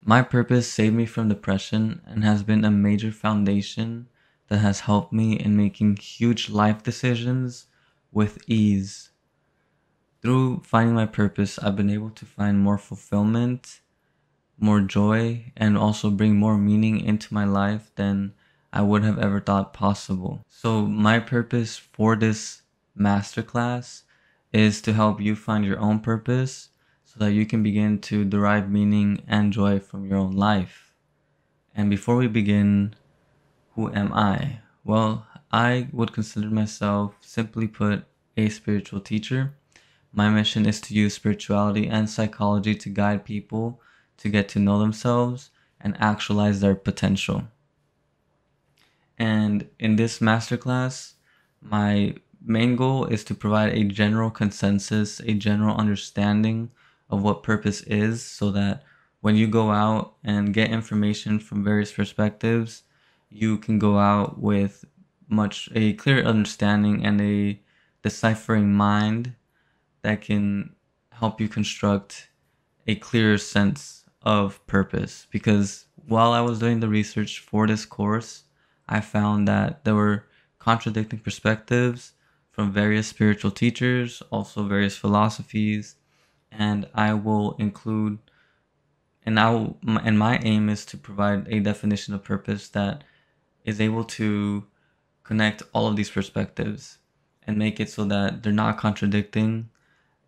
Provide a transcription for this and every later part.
My purpose saved me from depression and has been a major foundation that has helped me in making huge life decisions with ease. Through finding my purpose, I've been able to find more fulfillment, more joy, and also bring more meaning into my life than I would have ever thought possible. So my purpose for this masterclass is to help you find your own purpose so that you can begin to derive meaning and joy from your own life. And before we begin, who am I? Well, I would consider myself, simply put, a spiritual teacher. My mission is to use spirituality and psychology to guide people to get to know themselves and actualize their potential. And in this masterclass, my main goal is to provide a general consensus, a general understanding of what purpose is, so that when you go out and get information from various perspectives, you can go out with a clear understanding and a deciphering mind that can help you construct a clearer sense of purpose. Because while I was doing the research for this course, I found that there were contradicting perspectives from various spiritual teachers, also various philosophies, and I will include and my aim is to provide a definition of purpose that is able to connect all of these perspectives and make it so that they're not contradicting,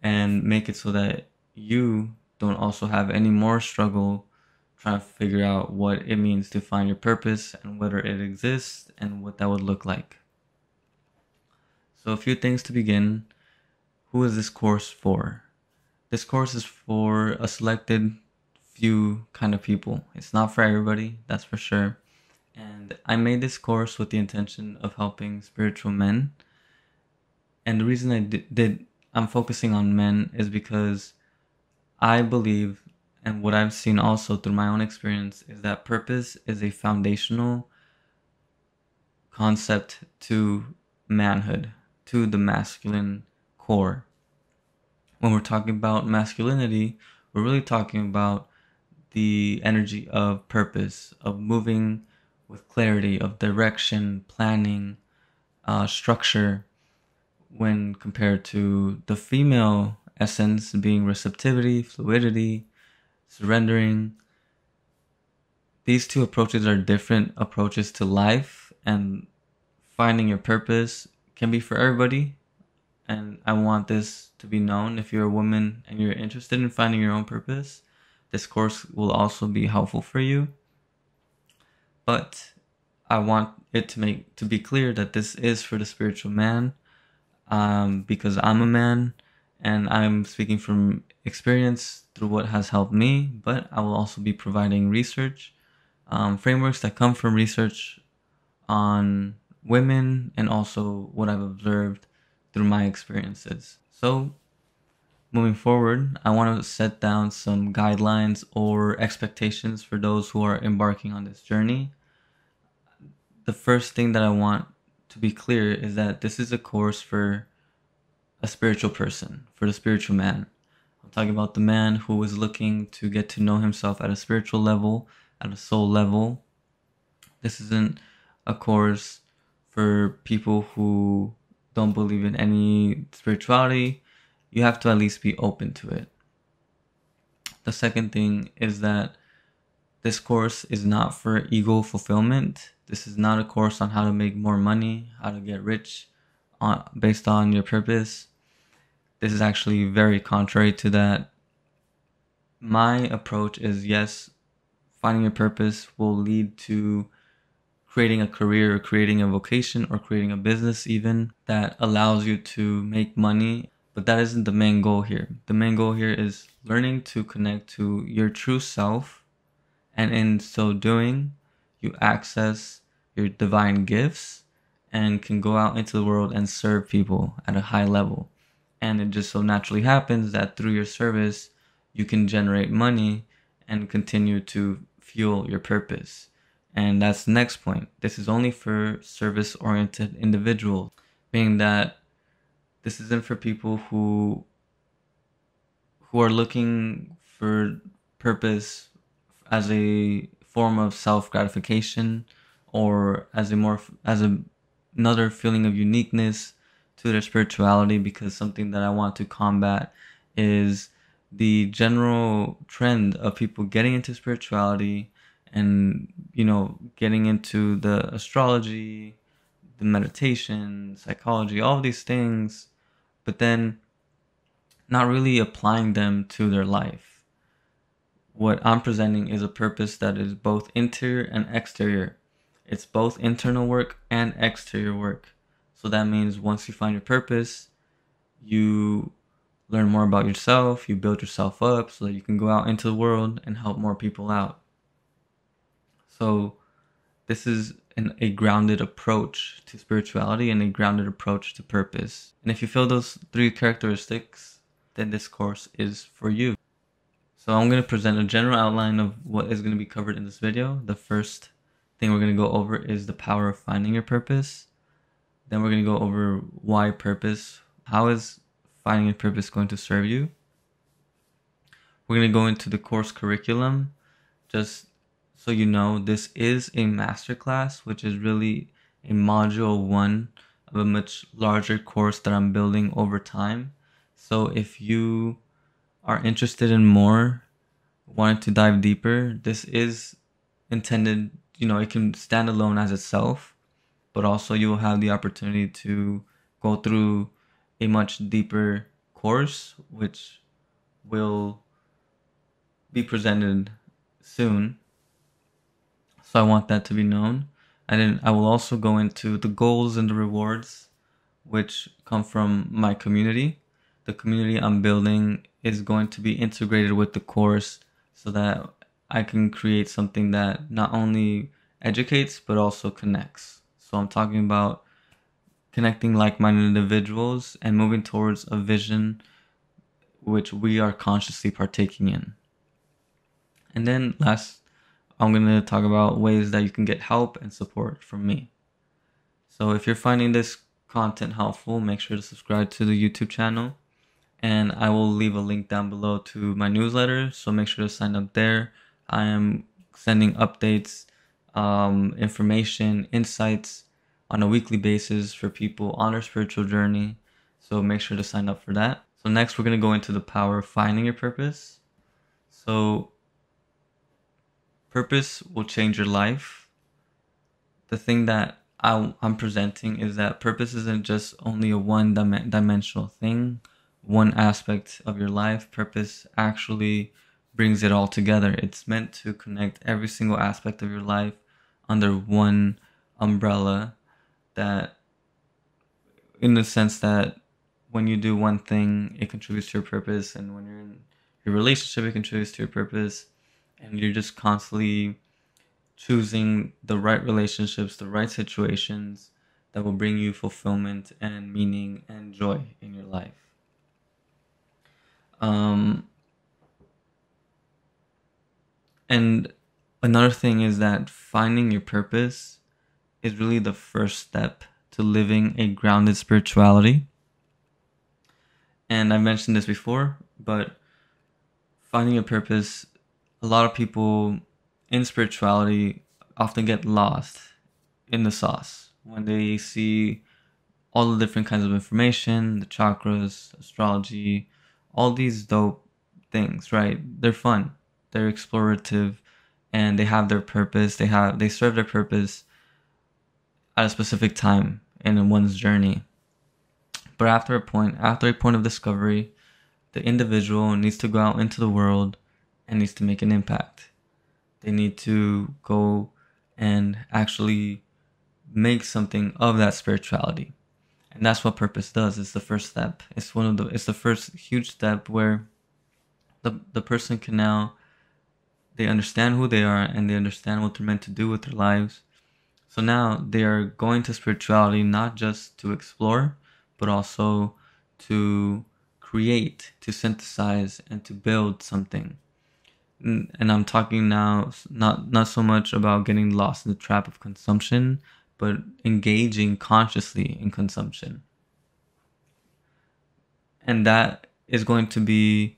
and make it so that you don't also have any more struggle trying to figure out what it means to find your purpose and whether it exists and what that would look like. So a few things to begin. Who is this course for? This course is for a selected few kind of people. It's not for everybody, that's for sure. And I made this course with the intention of helping spiritual men. And the reason I'm focusing on men is because I believe, and what I've seen also through my own experience, is that purpose is a foundational concept to manhood, to the masculine core. When we're talking about masculinity, we're really talking about the energy of purpose, of moving with clarity, of direction, planning, structure, when compared to the female essence being receptivity, fluidity, surrendering. These two approaches are different approaches to life, and finding your purpose can be for everybody. And I want this to be known. If you're a woman and you're interested in finding your own purpose, this course will also be helpful for you. But I want it to be clear that this is for the spiritual man, because I'm a man and I'm speaking from experience through what has helped me, but I will also be providing research, frameworks that come from research on women and also what I've observed through my experiences. So moving forward, I want to set down some guidelines or expectations for those who are embarking on this journey. The first thing that I want to be clear is that this is a course for a spiritual person, for the spiritual man. I'm talking about the man who is looking to get to know himself at a spiritual level, at a soul level. This isn't a course for people who don't believe in any spirituality. You have to at least be open to it. The second thing is that this course is not for ego fulfillment. This is not a course on how to make more money, how to get rich based on your purpose. This is actually very contrary to that. My approach is, yes, finding your purpose will lead to creating a career or creating a vocation or creating a business even that allows you to make money. But that isn't the main goal here. The main goal here is learning to connect to your true self. And in so doing, you access your divine gifts and can go out into the world and serve people at a high level. And it just so naturally happens that through your service, you can generate money and continue to fuel your purpose. And that's the next point. This is only for service-oriented individuals, meaning that this isn't for people who are looking for purpose as a form of self-gratification, or as another feeling of uniqueness to their spirituality, because something that I want to combat is the general trend of people getting into spirituality and, getting into the astrology, the meditation, psychology, all of these things, but then not really applying them to their life. What I'm presenting is a purpose that is both interior and exterior. It's both internal work and exterior work. So that means once you find your purpose, you learn more about yourself, you build yourself up so that you can go out into the world and help more people out. So this is a grounded approach to spirituality and a grounded approach to purpose. And if you feel those three characteristics, then this course is for you. So I'm going to present a general outline of what is going to be covered in this video. The first thing we're going to go over is the power of finding your purpose. Then we're going to go over why purpose. How is finding your purpose going to serve you? We're going to go into the course curriculum. Just so you know, this is a masterclass, which is really a module 1 of a much larger course that I'm building over time. So if you are interested in more, wanting to dive deeper, this is intended, it can stand alone as itself, but also you will have the opportunity to go through a much deeper course, which will be presented soon. So I want that to be known. And then I will also go into the goals and the rewards, which come from my community. The community I'm building is going to be integrated with the course so that I can create something that not only educates, but also connects. So I'm talking about connecting like-minded individuals and moving towards a vision which we are consciously partaking in. And then last, I'm going to talk about ways that you can get help and support from me. So if you're finding this content helpful, make sure to subscribe to the YouTube channel. And I will leave a link down below to my newsletter, so make sure to sign up there. I am sending updates, information, insights on a weekly basis for people on their spiritual journey. So make sure to sign up for that. So next we're going to go into the power of finding your purpose. So purpose will change your life. The thing that I'm presenting is that purpose isn't just only a one-dimensional thing, one aspect of your life. Purpose actually brings it all together. It's meant to connect every single aspect of your life under one umbrella, that in the sense that when you do one thing, it contributes to your purpose, and when you're in your relationship, it contributes to your purpose, and you're just constantly choosing the right relationships, the right situations that will bring you fulfillment and meaning and joy in your life. And another thing is that finding your purpose is really the first step to living a grounded spirituality. And I mentioned this before, but finding a purpose, a lot of people in spirituality often get lost in the sauce when they see all the different kinds of information, the chakras, astrology, all these dope things, right? They're fun, they're explorative, and they have their purpose. They serve their purpose at a specific time in one's journey. But after a point of discovery, the individual needs to go out into the world and needs to make an impact. They need to go and actually make something of that spirituality. And that's what purpose does. It's the first step. It's the first huge step where the person can now, they understand who they are and they understand what they're meant to do with their lives. So now they are going to spirituality not just to explore, but also to create, to synthesize, and to build something. And I'm talking now not so much about getting lost in the trap of consumption, but engaging consciously in consumption. And that is going to be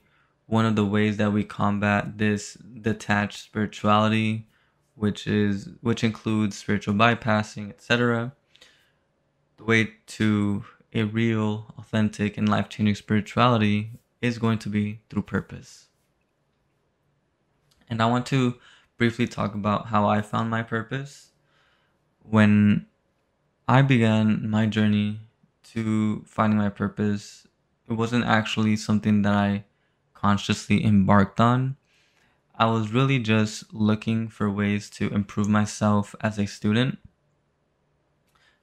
one of the ways that we combat this detached spirituality, which includes spiritual bypassing, etc. The way to a real, authentic, and life-changing spirituality is going to be through purpose. And I want to briefly talk about how I found my purpose. When I began my journey to finding my purpose, it wasn't actually something that I consciously embarked on. I was really just looking for ways to improve myself as a student.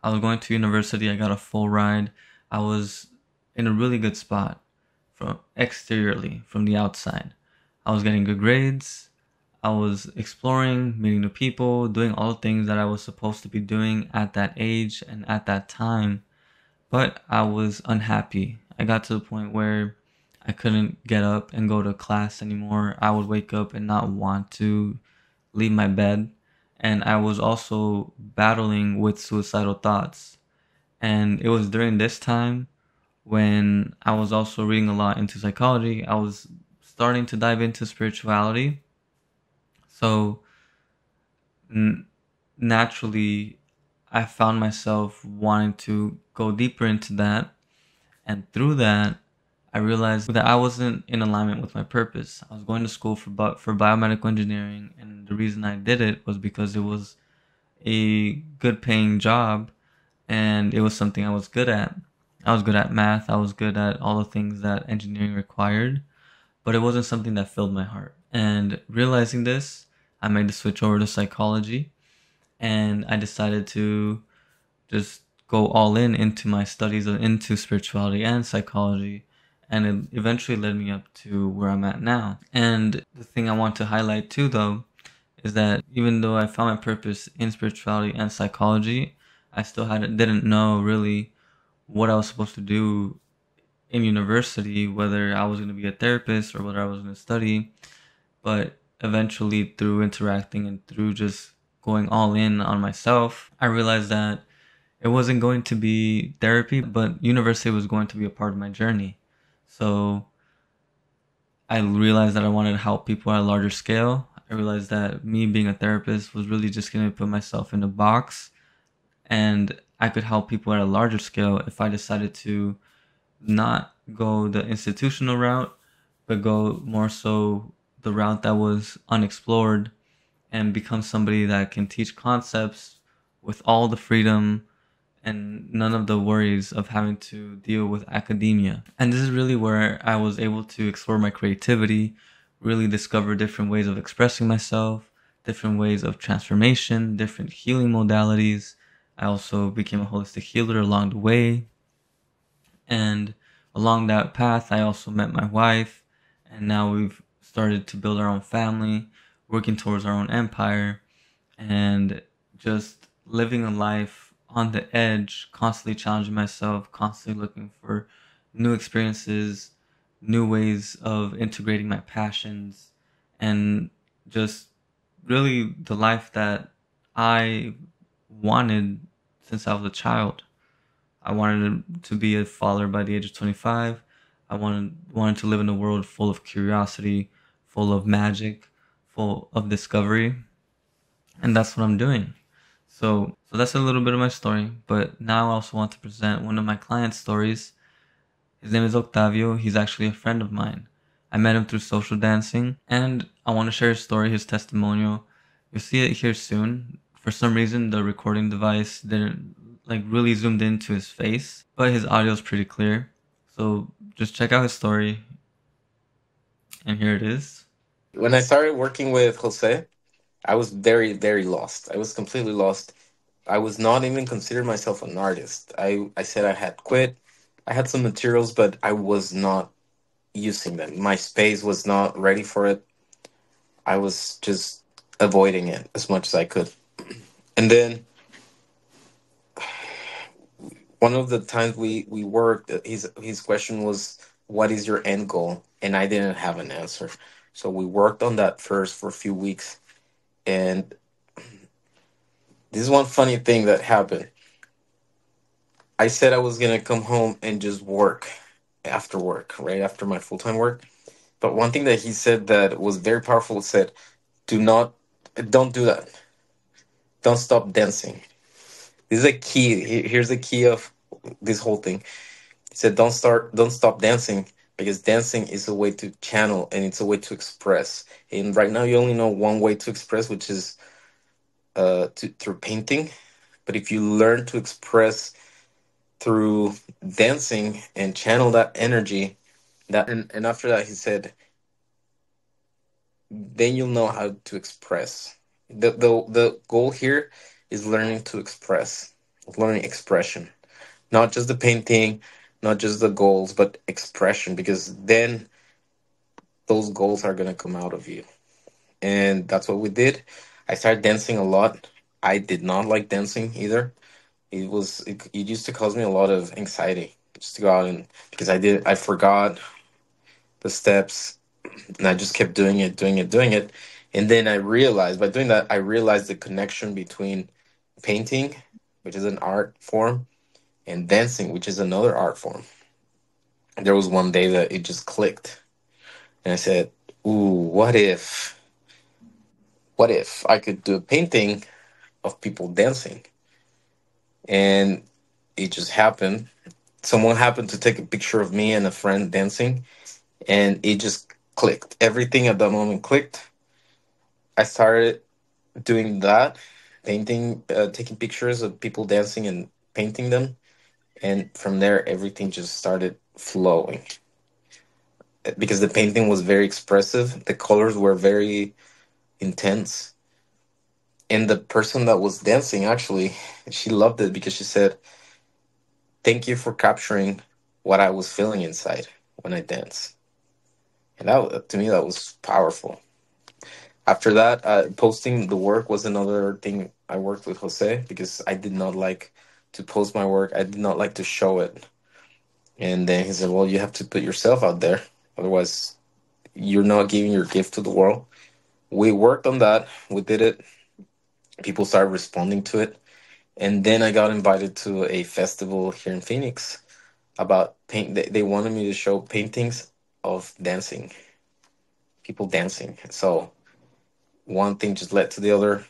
I was going to university, I got a full ride. I was in a really good spot from exteriorly, from the outside. I was getting good grades. I was exploring, meeting new people, doing all the things that I was supposed to be doing at that age and at that time. But I was unhappy. I got to the point where I couldn't get up and go to class anymore. I would wake up and not want to leave my bed. And I was also battling with suicidal thoughts. And it was during this time when I was also reading a lot into psychology. I was starting to dive into spirituality. So naturally, I found myself wanting to go deeper into that. And through that, I realized that I wasn't in alignment with my purpose. I was going to school for biomedical engineering, and the reason I did it was because it was a good paying job and it was something I was good at. I was good at math, I was good at all the things that engineering required, but it wasn't something that filled my heart. And realizing this, I made the switch over to psychology, and I decided to just go all in into my studies into spirituality and psychology, and it eventually led me up to where I'm at now. And the thing I want to highlight too, though, is that even though I found my purpose in spirituality and psychology, I still didn't know really what I was supposed to do in university, whether I was going to be a therapist or whether I was going to study. But eventually, through interacting and through just going all in on myself, I realized that it wasn't going to be therapy, but university was going to be a part of my journey. So I realized that I wanted to help people at a larger scale. I realized that me being a therapist was really just going to put myself in a box, and I could help people at a larger scale if I decided to not go the institutional route, but go more so the route that was unexplored and become somebody that can teach concepts with all the freedom and none of the worries of having to deal with academia. And this is really where I was able to explore my creativity, really discover different ways of expressing myself, different ways of transformation, different healing modalities. I also became a holistic healer along the way. And along that path, I also met my wife, and now we've started to build our own family, working towards our own empire, and just living a life on the edge, constantly challenging myself, constantly looking for new experiences, new ways of integrating my passions, and just really the life that I wanted since I was a child. I wanted to be a father by the age of 25. I wanted to live in a world full of curiosity, full of magic, full of discovery, and that's what I'm doing. So that's a little bit of my story, but now I also want to present one of my clients' stories. His name is Octavio. He's actually a friend of mine. I met him through social dancing, and I want to share his story, his testimonial. You'll see it here soon. For some reason, the recording device didn't really zoomed into his face, but his audio is pretty clear. So just check out his story, and here it is. When I started working with Jose, I was very, very lost. I was completely lost. I was not even considered myself an artist. I said I had quit. I had some materials, but I was not using them. My space was not ready for it. I was just avoiding it as much as I could. And then one of the times we worked, his question was, "What is your end goal?" And I didn't have an answer. So we worked on that first for a few weeks. And this is one funny thing that happened. I said I was gonna come home and just work after work, right after my full time work. But one thing that he said that was very powerful said, "Do not, don't do that. Don't stop dancing." This is a key. Here's the key of this whole thing. He said, don't stop dancing because dancing is a way to channel and it's a way to express. And right now, you only know one way to express, which is through painting. But if you learn to express through dancing and channel that energy, and after that, he said, then you'll know how to express. The goal here is learning to express, learning expression, not just the painting, not just the goals, but expression, because then those goals are going to come out of you. And that's what we did. I started dancing a lot. I did not like dancing either. It used to cause me a lot of anxiety just to go out, and because I forgot the steps, and I just kept doing it, doing it, doing it. And then I realized, by doing that, I realized the connection between painting, which is an art form, and dancing, which is another art form. There was one day that it just clicked, and I said, "Ooh, what if I could do a painting of people dancing?" And it just happened. Someone happened to take a picture of me and a friend dancing, and it just clicked. Everything at that moment clicked. I started doing that, painting, taking pictures of people dancing and painting them, and from there everything just started flowing because the painting was very expressive. The colors were very intense, and the person that was dancing actually, she loved it because she said, "Thank you for capturing what I was feeling inside when I dance." And that, to me, that was powerful. After that, posting the work was another thing. I worked with Jose because I did not like to post my work. I did not like to show it. And then he said, "Well, you have to put yourself out there. Otherwise, you're not giving your gift to the world." We worked on that. We did it. People started responding to it. And then I got invited to a festival here in Phoenix about paint. They wanted me to show paintings of dancing, people dancing. So one thing just led to the other.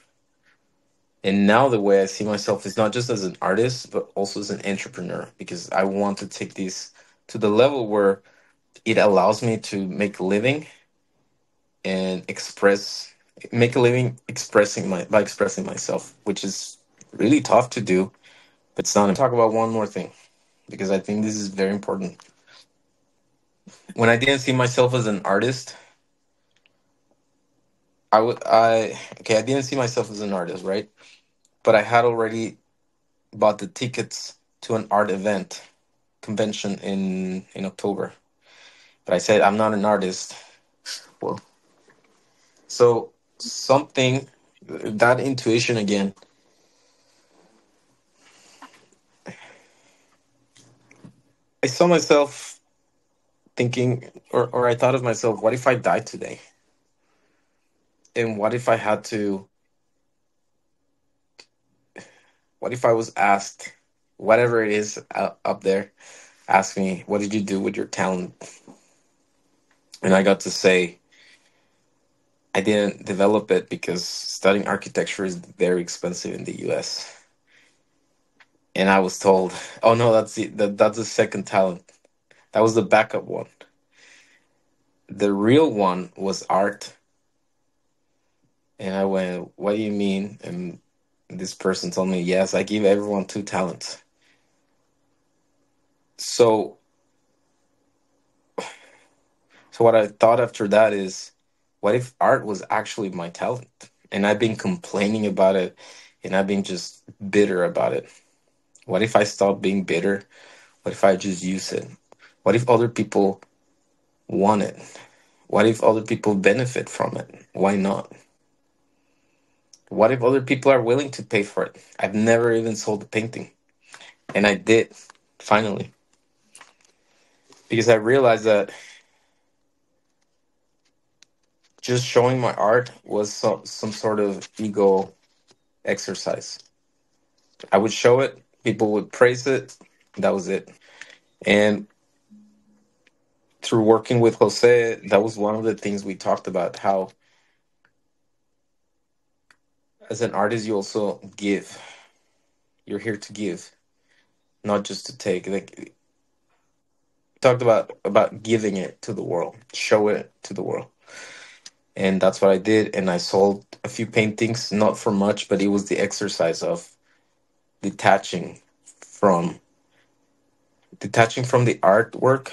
And now the way I see myself is not just as an artist, but also as an entrepreneur, because I want to take this to the level where it allows me to make a living and make a living by expressing myself, which is really tough to do, but it's not. Talk about one more thing because I think this is very important. When I didn't see myself as an artist, I didn't see myself as an artist, right? But I had already bought the tickets to an art event convention in October. But I said I'm not an artist. Well, so something, that intuition again. I saw myself thinking, or I thought of myself, what if I died today? And what if I was asked, whatever it is up there, ask me, what did you do with your talent? And I got to say, I didn't develop it because studying architecture is very expensive in the US. And I was told, oh no, that's the second talent. That was the backup one. The real one was art. And I went, what do you mean? And this person told me, yes, I give everyone two talents. So, so what I thought after that is, what if art was actually my talent? And I've been complaining about it, and I've been just bitter about it. What if I stop being bitter? What if I just use it? What if other people want it? What if other people benefit from it? Why not? What if other people are willing to pay for it? I've never even sold a painting, and I did finally because I realized that just showing my art was some sort of ego exercise. I would show it, people would praise it, that was it. And through working with Jose, that was one of the things we talked about. How, as an artist, you also give. You're here to give, not just to take. Like, talked about giving it to the world, show it to the world, and that's what I did. And I sold a few paintings, not for much, but it was the exercise of detaching from detaching from the artwork,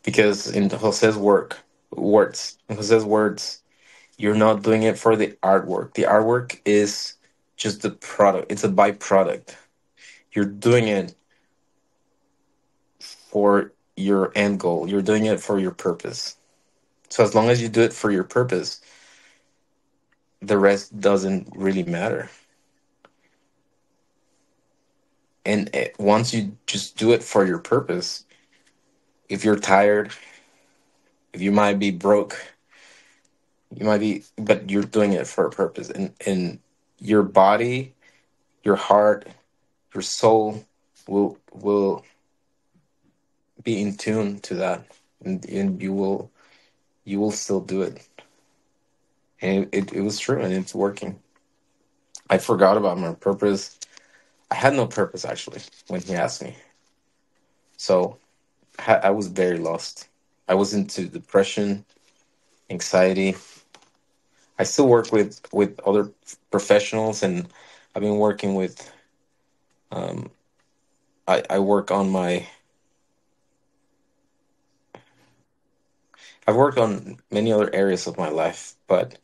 because in Jose's words, you're not doing it for the artwork. The artwork is just the product. It's a byproduct. You're doing it for your end goal. You're doing it for your purpose. So as long as you do it for your purpose, the rest doesn't really matter. And once you just do it for your purpose, if you're tired, if you might be broke, you might be, but you're doing it for a purpose. And your body, your heart, your soul will be in tune to that, and you will still do it. And it was true, and it's working. I forgot about my purpose. I had no purpose actually when he asked me. So I was very lost. I was into depression, anxiety. I still work with other professionals, and I've been working with. Um, I work on my. I've worked on many other areas of my life, but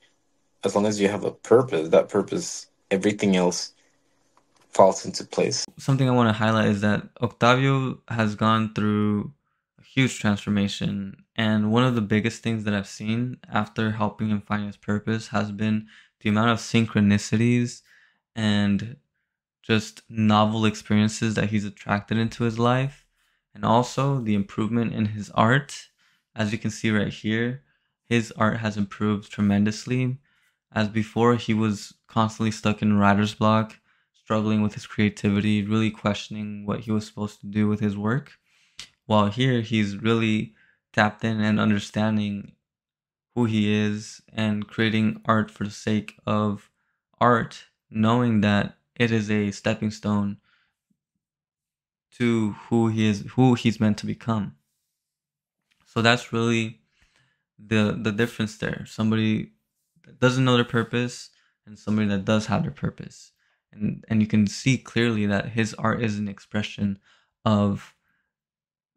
as long as you have a purpose, that purpose, everything else falls into place. Something I want to highlight is that Octavio has gone through a huge transformation. And one of the biggest things that I've seen after helping him find his purpose has been the amount of synchronicities and just novel experiences that he's attracted into his life. And also the improvement in his art. As you can see right here, his art has improved tremendously. As before, he was constantly stuck in writer's block, struggling with his creativity, really questioning what he was supposed to do with his work. While here, he's really tapped in and understanding who he is and creating art for the sake of art, knowing that it is a stepping stone to who he's meant to become. So that's really the difference there. Somebody that doesn't know their purpose and somebody that does have their purpose. And you can see clearly that his art is an expression of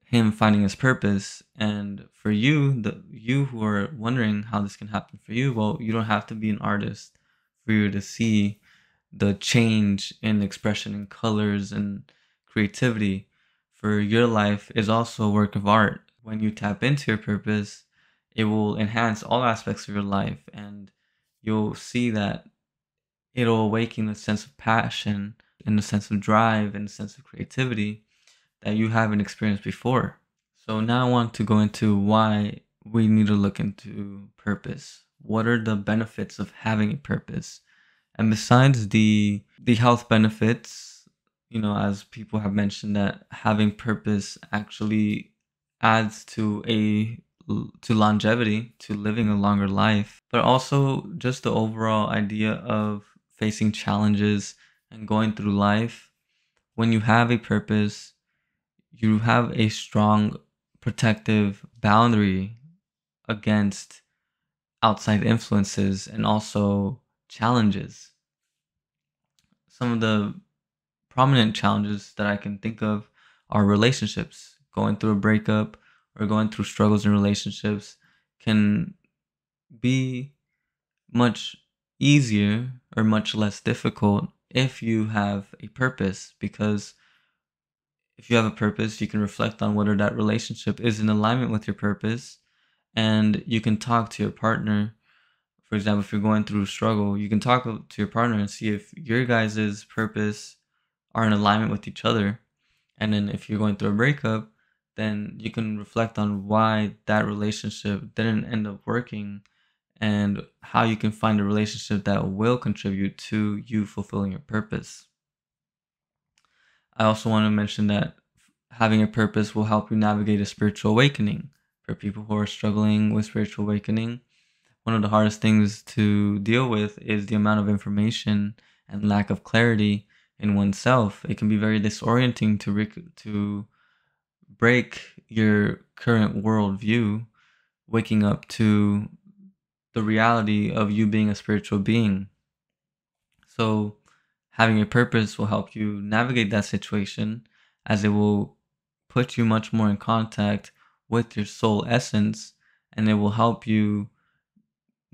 him finding his purpose. And for you, you who are wondering how this can happen for you, well, you don't have to be an artist for you to see the change in expression and colors and creativity. For your life is also a work of art. When you tap into your purpose, it will enhance all aspects of your life, and you'll see that it'll awaken a sense of passion and a sense of drive and a sense of creativity that you haven't experienced before. So now I want to go into why we need to look into purpose. What are the benefits of having a purpose? And besides the health benefits, as people have mentioned that having purpose actually adds to longevity, to living a longer life, but also just the overall idea of facing challenges and going through life. When you have a purpose, you have a strong protective boundary against outside influences and also challenges. Some of the prominent challenges that I can think of are relationships. Going through a breakup or going through struggles in relationships can be much easier or much less difficult if you have a purpose, because if you have a purpose, you can reflect on whether that relationship is in alignment with your purpose, and you can talk to your partner. For example, if you're going through a struggle, you can talk to your partner and see if your guys' purpose are in alignment with each other. And then if you're going through a breakup, then you can reflect on why that relationship didn't end up working and how you can find a relationship that will contribute to you fulfilling your purpose. I also want to mention that having a purpose will help you navigate a spiritual awakening. For people who are struggling with spiritual awakening, one of the hardest things to deal with is the amount of information and lack of clarity in oneself. It can be very disorienting to break your current worldview, waking up to the reality of you being a spiritual being. So, having a purpose will help you navigate that situation, as it will put you much more in contact with your soul essence, and it will help you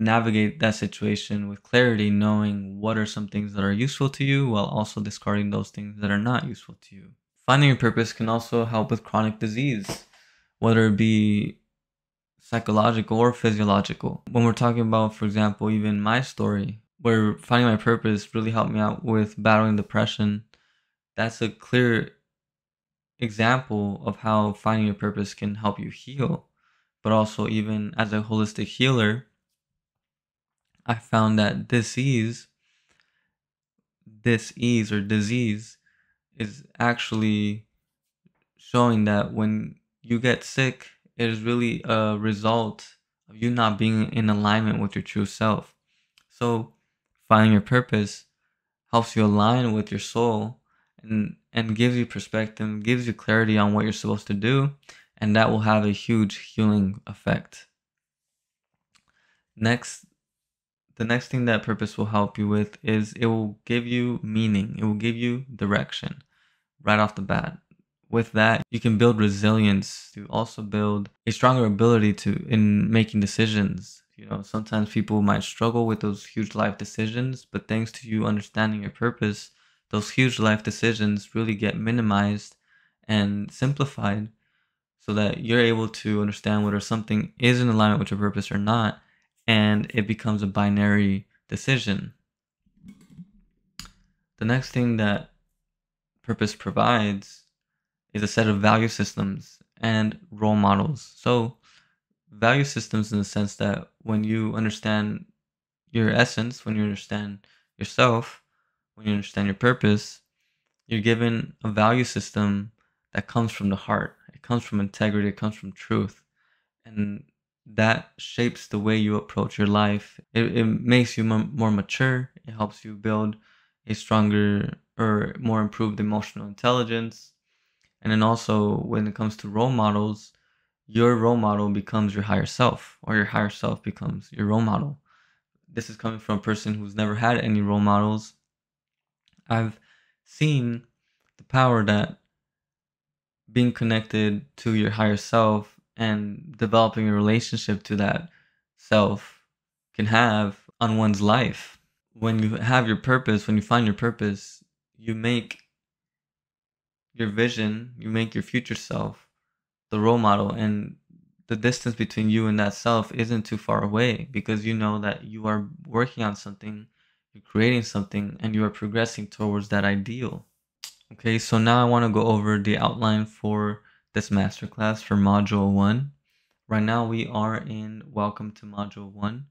navigate that situation with clarity, knowing what are some things that are useful to you while also discarding those things that are not useful to you. Finding your purpose can also help with chronic disease, whether it be psychological or physiological. When we're talking about, for example, even my story, where finding my purpose really helped me out with battling depression, that's a clear example of how finding your purpose can help you heal. But also, even as a holistic healer, I found that disease or disease is actually showing that when you get sick, it is really a result of you not being in alignment with your true self. So, finding your purpose helps you align with your soul and gives you perspective, gives you clarity on what you're supposed to do, and that will have a huge healing effect. Next, the next thing that purpose will help you with is it will give you meaning. It will give you direction right off the bat. With that, you can build resilience to also build a stronger ability to in making decisions. You know, sometimes people might struggle with those huge life decisions, but thanks to you understanding your purpose, those huge life decisions really get minimized and simplified so that you're able to understand whether something is in alignment with your purpose or not, and it becomes a binary decision. The next thing that purpose provides is a set of value systems and role models. So, value systems in the sense that when you understand your essence, when you understand yourself, when you understand your purpose, you're given a value system that comes from the heart. It comes from integrity, it comes from truth. And that shapes the way you approach your life. It makes you more mature. It helps you build a stronger or more improved emotional intelligence. And then also, when it comes to role models, your role model becomes your higher self, or your higher self becomes your role model. This is coming from a person who's never had any role models. I've seen the power that being connected to your higher self and developing a relationship to that self can have on one's life. When you have your purpose, when you find your purpose, you make your vision, you make your future self the role model, and the distance between you and that self isn't too far away because you know that you are working on something, you're creating something, and you are progressing towards that ideal. Okay, so now I want to go over the outline for this masterclass for Module 1. Right now we are in Welcome to Module 1.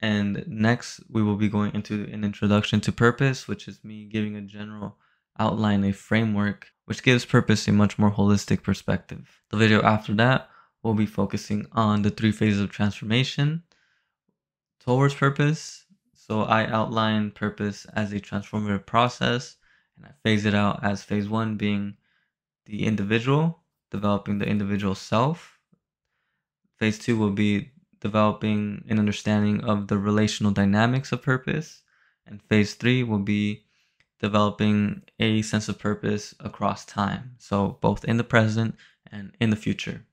And next we will be going into an introduction to purpose, which is me giving a general outline, a framework, which gives purpose a much more holistic perspective. The video after that will be focusing on the 3 phases of transformation towards purpose. So I outline purpose as a transformative process, and I phase it out as phase 1 being the individual, developing the individual self. Phase 2 will be developing an understanding of the relational dynamics of purpose. And phase 3 will be developing a sense of purpose across time. So both in the present and in the future.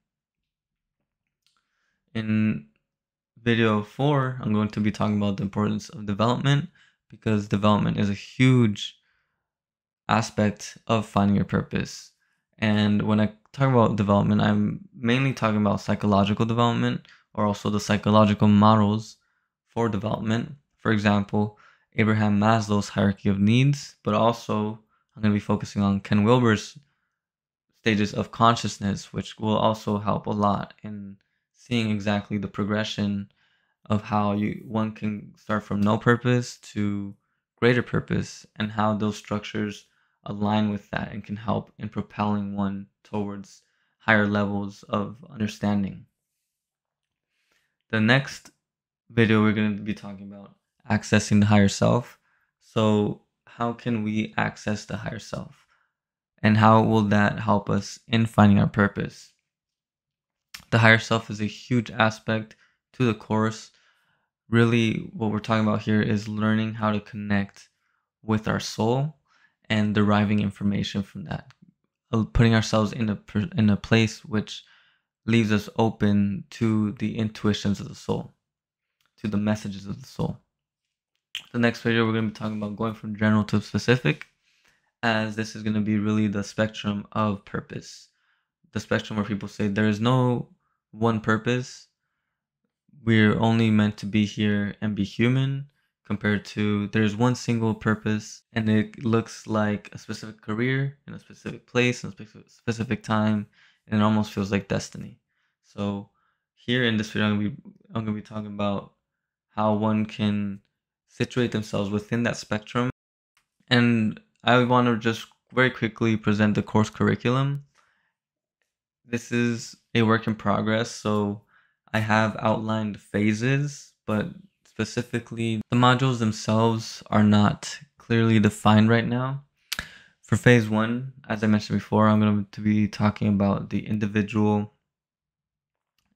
In video 4, I'm going to be talking about the importance of development because development is a huge aspect of finding your purpose. And when I talk about development, I'm mainly talking about psychological development or also the psychological models for development. For example, Abraham Maslow's hierarchy of needs, but also I'm going to be focusing on Ken Wilber's stages of consciousness, which will also help a lot in seeing exactly the progression of how one can start from no purpose to greater purpose and how those structures align with that and can help in propelling one towards higher levels of understanding. The next video we're going to be talking about accessing the higher self. So how can we access the higher self? And how will that help us in finding our purpose? The higher self is a huge aspect to the course. Really, what we're talking about here is learning how to connect with our soul and deriving information from that. Putting ourselves in a place which leaves us open to the intuitions of the soul, to the messages of the soul. The next video, we're going to be talking about going from general to specific, as this is going to be really the spectrum of purpose. The spectrum where people say there is no one purpose. We're only meant to be here and be human, compared to there's one single purpose and it looks like a specific career in a specific place in a specific time, and it almost feels like destiny. So here in this video, I'm gonna be talking about how one can situate themselves within that spectrum. And I want to just very quickly present the course curriculum. This is a work in progress, so I have outlined phases, but specifically the modules themselves are not clearly defined right now. For phase 1, as I mentioned before, I'm going to be talking about the individual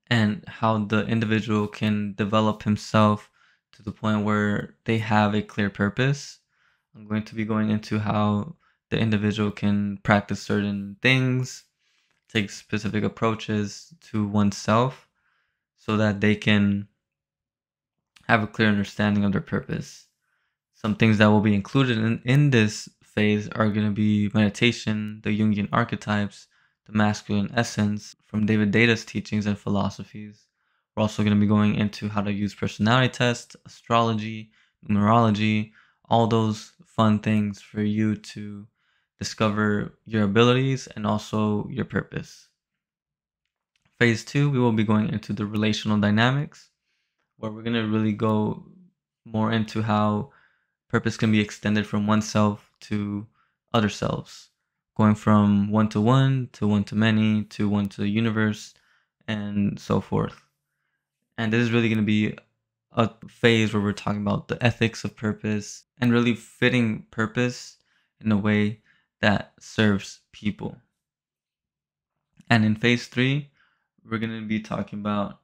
and how the individual can develop himself to the point where they have a clear purpose. I'm going to be going into how the individual can practice certain things, take specific approaches to oneself so that they can have a clear understanding of their purpose. Some things that will be included in this phase are going to be meditation, the Jungian archetypes, the masculine essence from David Deda's teachings and philosophies. We're also going to be going into how to use personality tests, astrology, numerology, all those fun things for you to discover your abilities and also your purpose. Phase 2, we will be going into the relational dynamics, where we're going to really go more into how purpose can be extended from oneself to other selves, going from one to one to many to one to the universe, and so forth. And this is really going to be a phase where we're talking about the ethics of purpose and really fitting purpose in a way that serves people. And in phase 3, we're going to be talking about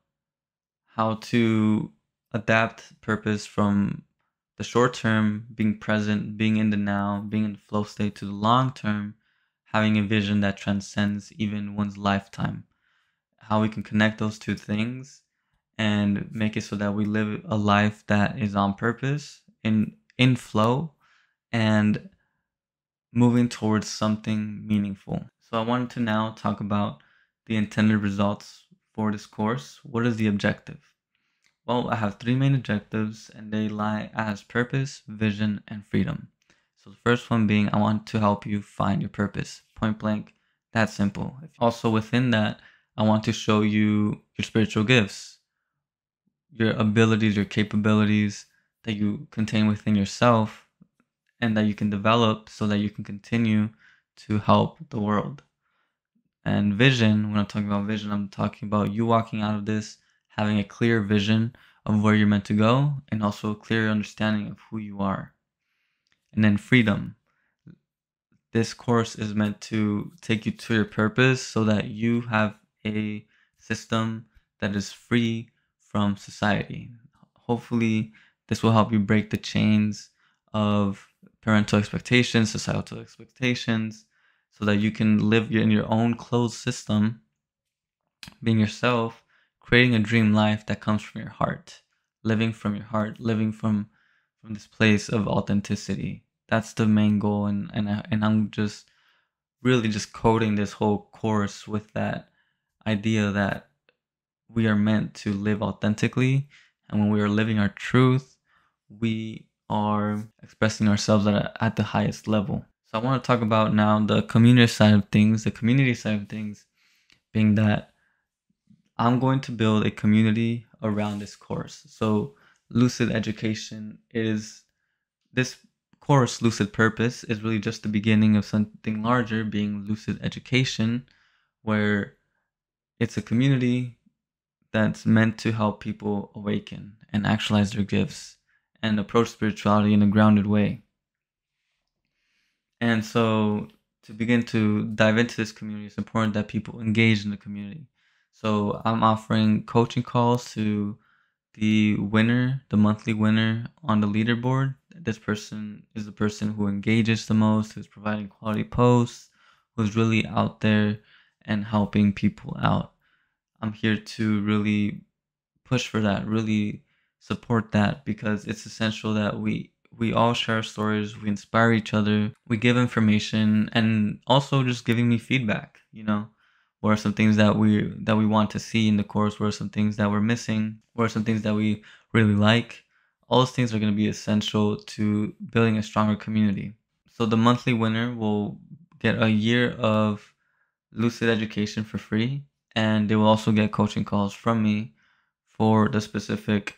how to adapt purpose from the short term, being present, being in the now, being in the flow state, to the long term, having a vision that transcends even one's lifetime. How we can connect those two things and make it so that we live a life that is on purpose, in flow, and moving towards something meaningful. So I wanted to now talk about the intended results for this course. What is the objective? Well, I have 3 main objectives, and they lie as purpose, vision, and freedom. So the first one being, I want to help you find your purpose. Point blank, that's simple. Also within that, I want to show you your spiritual gifts, your abilities, your capabilities that you contain within yourself and that you can develop so that you can continue to help the world. And vision, when I'm talking about vision, I'm talking about you walking out of this having a clear vision of where you're meant to go and also a clear understanding of who you are. And then freedom. This course is meant to take you to your purpose so that you have a system that is free from society. Hopefully, this will help you break the chains of parental expectations, societal expectations, so that you can live in your own closed system, being yourself, creating a dream life that comes from your heart, living from your heart, living from this place of authenticity. That's the main goal, and I'm just really just coding this whole course with that idea that we are meant to live authentically, and when we are living our truth, we are expressing ourselves at the highest level. So I want to talk about now the community side of things. The community side of things being that I'm going to build a community around this course. So Lucid Education is this course, Lucid Purpose, is really just the beginning of something larger, being Lucid Education, where It's a community that's meant to help people awaken and actualize their gifts and approach spirituality in a grounded way. And so, to begin to dive into this community, it's important that people engage in the community. So, I'm offering coaching calls to the monthly winner on the leaderboard. This person is the person who engages the most, who's providing quality posts, who's really out there and helping people out. I'm here to really push for that, really support that, because it's essential that we all share stories, we inspire each other, we give information, and also just giving me feedback. What are some things that we want to see in the course? What are some things that we're missing? What are some things that we really like? All those things are going to be essential to building a stronger community. So the monthly winner will get a year of Lucid education for free, and they will also get coaching calls from me for the specific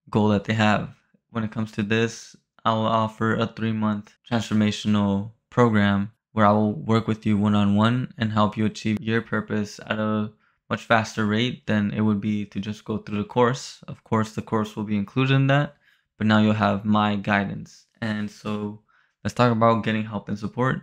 goal that they have. When it comes to this, I will offer a 3-month transformational program where I will work with you one on one and help you achieve your purpose at a much faster rate than it would be to just go through the course. Of course, the course will be included in that, but now you'll have my guidance. And so let's talk about getting help and support.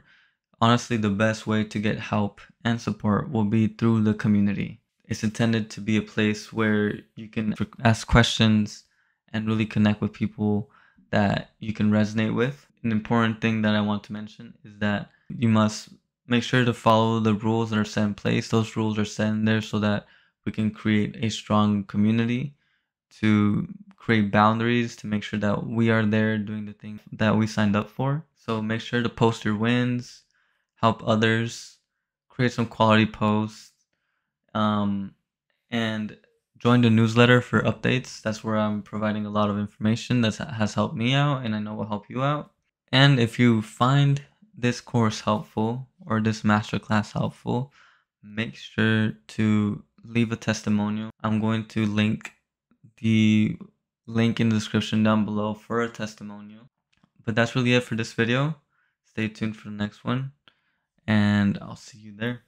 Honestly, the best way to get help and support will be through the community. It's intended to be a place where you can ask questions and really connect with people that you can resonate with. An important thing that I want to mention is that you must make sure to follow the rules that are set in place. Those rules are set in there so that we can create a strong community, to create boundaries, to make sure that we are there doing the things that we signed up for. So make sure to post your wins, help others, create some quality posts, um, and join the newsletter for updates. That's where I'm providing a lot of information that has helped me out and I know will help you out. And if you find this course helpful or this masterclass helpful, make sure to leave a testimonial. I'm going to link the link in the description down below for a testimonial. But that's really it for this video. Stay tuned for the next one, and I'll see you there.